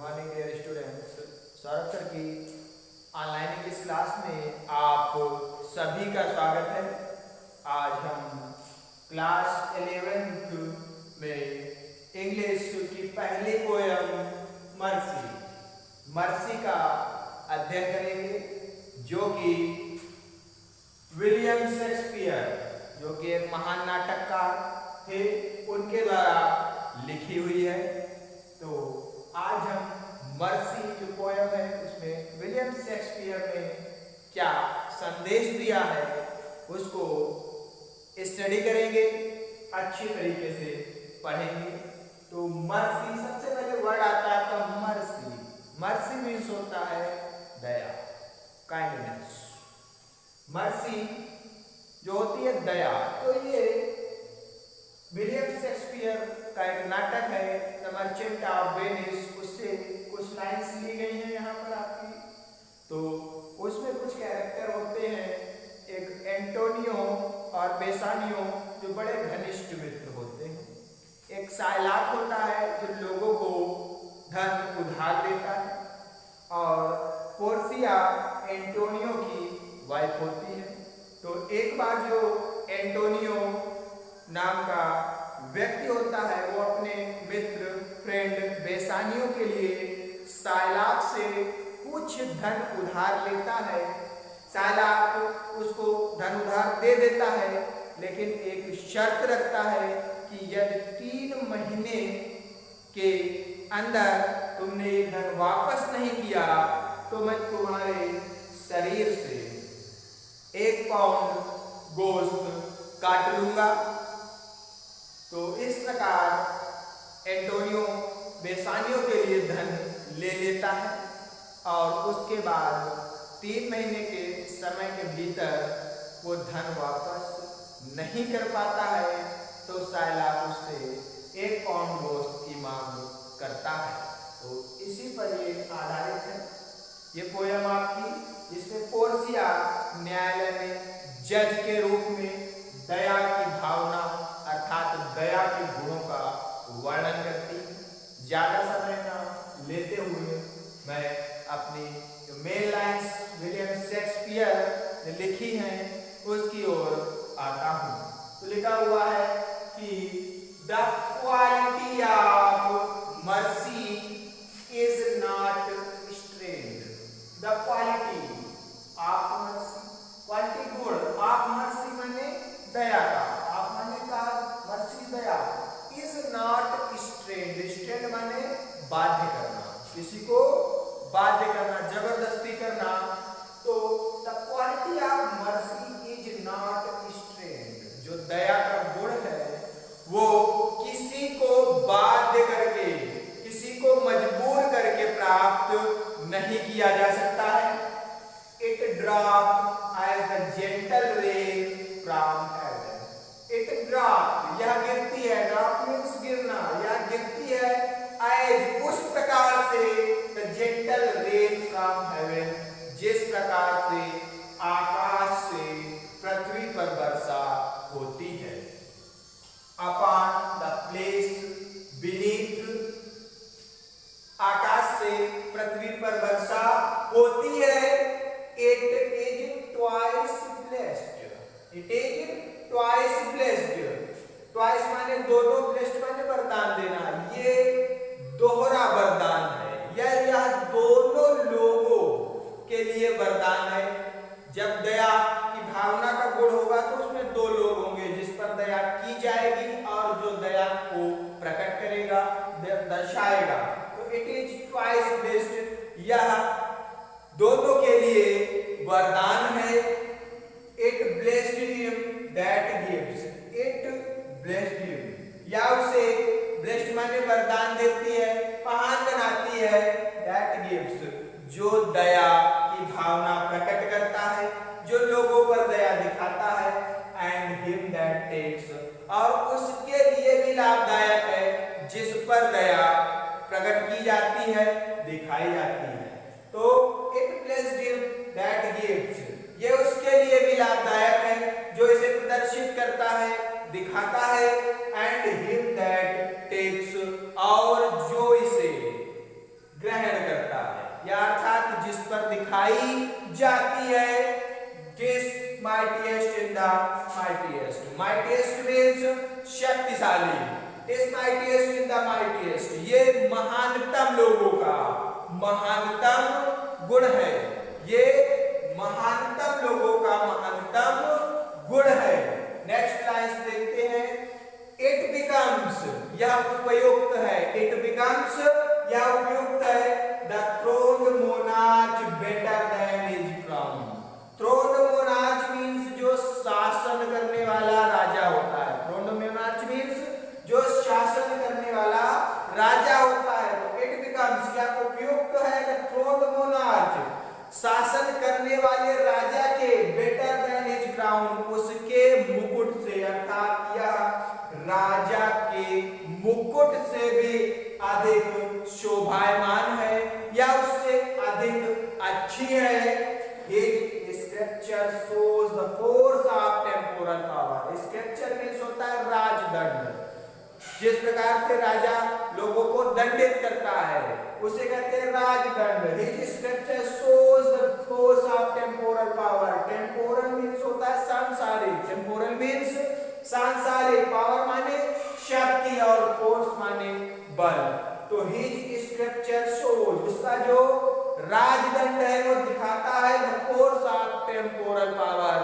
Morning dear students. Saurabh sir की online English class में आप सभी का स्वागत है। आज हम क्लास 11th में इंग्लिश की पहली पोयम मर्सी का अध्ययन करेंगे, जो कि विलियम शेक्सपियर, जो कि एक महान नाटककार थे, उनके द्वारा लिखी हुई है। तो आज हम मर्सी जो पोयम है उसमें विलियम शेक्सपियर ने क्या संदेश दिया है उसको स्टडी करेंगे, अच्छी तरीके से पढ़ेंगे। तो मर्सी, सबसे पहले वर्ड आता है आपका मर्सी। मर्सी मीन्स होता है दया, काइंडनेस। मर्सी जो होती है दया। तो ये विलियम शेक्सपियर का एक नाटक है द मर्चेंट ऑफ वेनिस, उससे कुछ लाइन्स ली गई हैं यहाँ पर आपकी। तो उसमें कुछ कैरेक्टर होते हैं, एक एंटोनियो और बेसानियो, जो बड़े घनिष्ठ मित्र होते हैं। एक साइलाक होता है जो लोगों को धन उधार देता है, और पोर्सिया एंटोनियो की वाइफ होती है। तो एक बार जो एंटोनियो नाम का व्यक्ति होता है वो अपने मित्र फ्रेंड बेसानियो के लिए साइलाक से कुछ धन उधार लेता है। साइलाक उसको धन उधार दे देता है, लेकिन एक शर्त रखता है कि यदि 3 महीने के अंदर तुमने ये धन वापस नहीं किया तो मैं तुम्हारे शरीर से 1 पाउंड गोश्त काट लूंगा। तो इस प्रकार एंटोनियो बेसानियो के लिए धन ले लेता है, और उसके बाद 3 महीने के समय के भीतर वो धन वापस नहीं कर पाता है। तो साइलाक उससे 1 पाउंड गोश्त की मांग करता है। तो इसी पर ये आधारित है ये पोयम आपकी, जिसमें पोर्सिया न्यायालय में जज के रूप में दया की भावना अर्थात दया के गुणों का वर्णन करती है। ज्यादा समय न लेते हुए मैं अपनी जो मेन लाइन्स विलियम शेक्सपियर ने लिखी हैं उसकी ओर आता हूँ। तो लिखा हुआ है कि the quality of mercy is not strained. The quality of mercy, quality गुण, ऑफ मर्सी माने दया का, आप माने का मर्सी दया, इज नॉट स्ट्रेंड। स्ट्रेंड माने बाध्य करना, किसी को बाध्य करना, जबरदस्ती करना। तो the quality of mercy is not strained, जो दया का गुण है वो किसी को बाध्य करके, किसी को मजबूर करके प्राप्त नहीं किया जा सकता है। It drop as the gentle rain from heaven. It drop, यह गिरती है, ड्रॉप मीन्स गिरना, यह गिरती है एज, उस प्रकार से, the gentle rain from haven, जिस प्रकार से आकाश से पृथ्वी पर वर्षा होती है। अपॉन द प्लेस बीनीथ, आकाश से पृथ्वी पर वर्षा होती है। It is twice blessed. It is twice blessed. Twice माने दोनों, ब्लेस्ड माने वरदान देना, ये दोहरा वरदान है, यह दोनों लोगों के लिए वरदान है। जब दया की भावना का गुण होगा तो उसमें 2 लोग होंगे, जिस पर दया की जाएगी और जो दया को प्रकट करेगा, दर्शाएगा। तो इट इज ट्वाइस ब्लेस्ड, यह दोनों के लिए वरदान है। It blessed him that gives. It blessed him, या उसे, ब्लेस्ड माने वरदान देती है, महान बनाती है, दैट गिव्स, जो दया की भावना प्रकट करता है, जो लोगों पर दया दिखाता है, एंड हिम दैट टेक्स, और उसके लिए भी लाभदायक है जिस पर दया प्रकट की जाती है, दिखाई जाती है। तो it blessed him that gives, ये उसके लिए भी लाभदायक है जो इसे प्रदर्शित करता है, दिखाता है, एंड हिम दैट टेक्स, और जो इसे ग्रहण पाई जाती है। किस mightiest in the mightiest, mightiest means शक्तिशाली, is mightiest in the mightiest, ये महानतम लोगों का महानतम गुण है, ये महानतम लोगों का महानतम गुण है। नेक्स्ट लाइन देखते हैं, इट बिकम्स, यह उपयुक्त है, इट बिकम्स यह उपयुक्त है, the throned monarch better than his crown. Throned monarch means जो शासन करने वाला राजा होता है, थ्रोन्ड मोनार्च मींस जो शासन करने वाला राजा होता है। तो इट बिकम्स यह उपयुक्त है, द थ्रोन्ड मोनार्च शासन करने वाले राजा के बेटर देन हिज क्राउन, उसके मुकुट से, अर्थात यह राजा के मुकुट से भी अधिक शोभायमान है या उससे अधिक अच्छी है। His scripture shows the force of temporal power. Scripture means होता है राजदंड, जिस प्रकार से राजा लोगों को दंडित करता है उसे कहते हैं राजदंड। His scripture shows the force of temporal power. Temporal means होता है सांसारिक, temporal means सांसारिक, पावर माने शक्ति और फोर्स माने बल। तो his scripture shows, उसका जो राजदंड है वो दिखाता है the force of temporal power,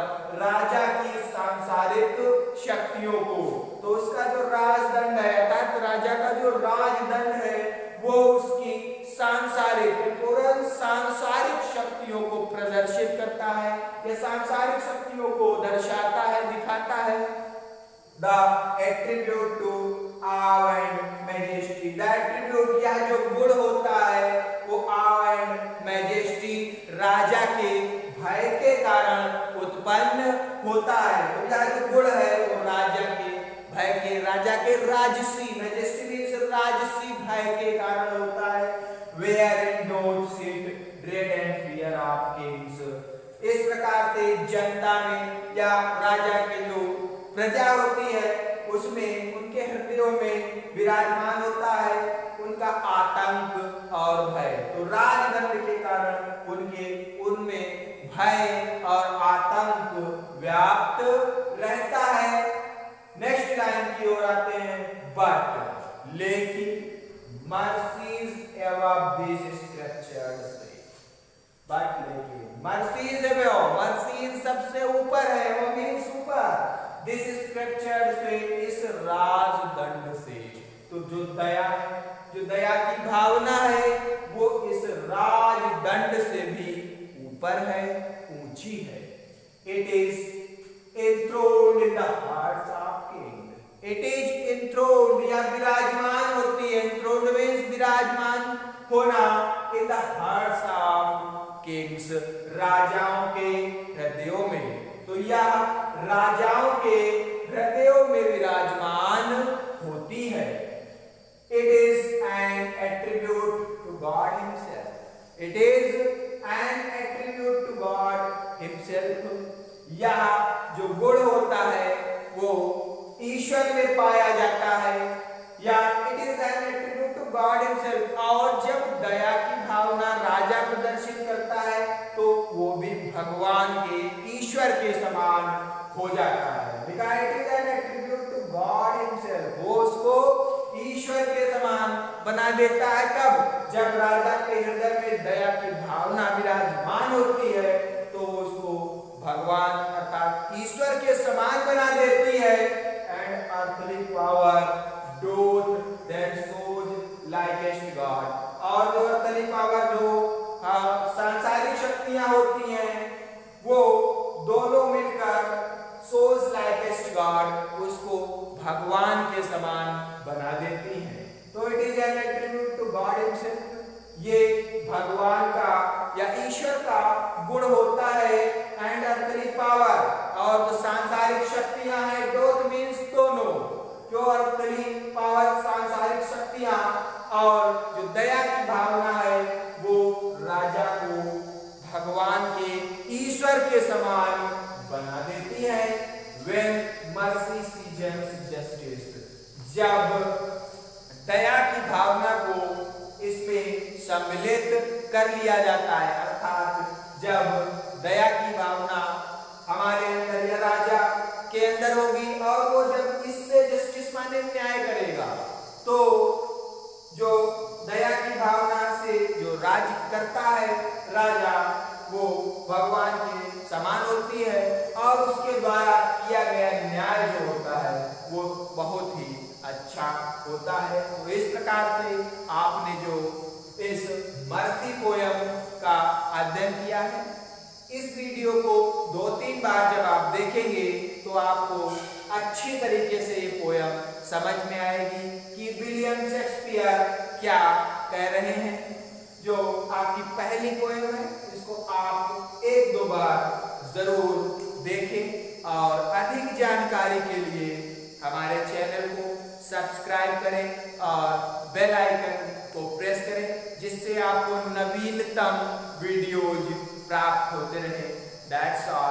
राजा की सांसारिक शक्तियों को। तो उसका जो राजदंड है अर्थात राजा का जो राजदंड है वो उसकी सांसारिक टेम्पोरल सांसारिक शक्तियों को प्रदर्शित करता है या सांसारिक शक्तियों को दर्शाता है, दिखाता है। The attribute to awe and majesty, the attribute यह जो गुण होता है वो awe and majesty राजा के भय के कारण उत्पन्न होता है। तो यह जो गुण है वो राजा के भय के, राजा के राजसी, majesty means राजसी भय के कारण होता है। Wherein don't sit dread and fear of kings, इस प्रकार से जनता में या राजा के जो प्रजा होती है उसमें उनके हृदयों में विराजमान होता है उनका आतंक और भय। तो राजदंड के कारण उनमें भय और आतंक व्याप्त रहता है। नेक्स्ट लाइन की ओर आते हैं, बट लेकिन mercies above this scriptures, but लेकिन मर्सीज अबव, मर्सीज सबसे ऊपर है, वो मींस ऊपर, दिस स्क्रिप्चर से, इस राजदंड से। तो जो दया है, जो दया की भावना है वो इस राजदंड से भी ऊपर है, ऊंची है। It is enthroned in the hearts of kings, it is enthroned या विराजमान होती है, enthroned means विराजमान होना, in the hearts of kings, राजाओं के हृदयों में। तो यह राजाओं के हृदयों में विराजमान होती है। It is an attribute to God himself, it is an attribute to God himself, यह जो गुण होता है वो ईश्वर में पाया जाता है या it is an attribute to God himself। और जब दया की भावना राजा प्रदर्शित करता है तो वो भी भगवान के, ईश्वर के समान हो जाता है। Because it is an attribute to God himself, वो उसको ईश्वर के समान बना देता है। कब? जब राजा के हृदय में दया की भावना विराजमान होती है तो उसको भगवान अर्थात ईश्वर के समान बना देती है। And earthly power doth that shows likest God, और जो अर्थली पावर जो सांसारिक शक्तियां होती हैं वो दोनों मिलकर सोज लाइकेस्ट गॉड, उसको भगवान के समान बना देती हैं। तो it is an attribute to God himself, ये भगवान का या ईश्वर का गुण होता है। एंड अर्थली पावर, और जो सांसारिक शक्तियां हैं, डोथ मींस दोनों, जो अर्थली पावर सांसारिक शक्तियां और जो दया की भावना है वो राजा को भगवान के, ईश्वर के समान बना देती है। When mercy seasons justice, जब दया की भावना को इसमें सम्मिलित कर लिया जाता है, अर्थात जब दया की भावना हमारे अंदर या राजा के अंदर होगी और वो जब इससे जस्टिस माने न्याय करेगा, तो जो दया की भावना से जो राज करता है राजा, वो भगवान के समान होती है और उसके द्वारा किया गया न्याय जो होता है वो बहुत ही अच्छा होता है। तो इस प्रकार से आपने जो इस मर्सी पोयम का अध्ययन किया है, इस वीडियो को 2-3 बार जब आप देखेंगे तो आपको अच्छी तरीके से ये पोयम समझ में आएगी कि विलियम शेक्सपियर क्या कह रहे हैं। जो आपकी पहली पोयम है, इसको आप 1-2 बार जरूर देखें और अधिक जानकारी के लिए हमारे चैनल को सब्सक्राइब करें और बेल आइकन को प्रेस करें, जिससे आपको नवीनतम वीडियोज प्राप्त होते रहे। That's all.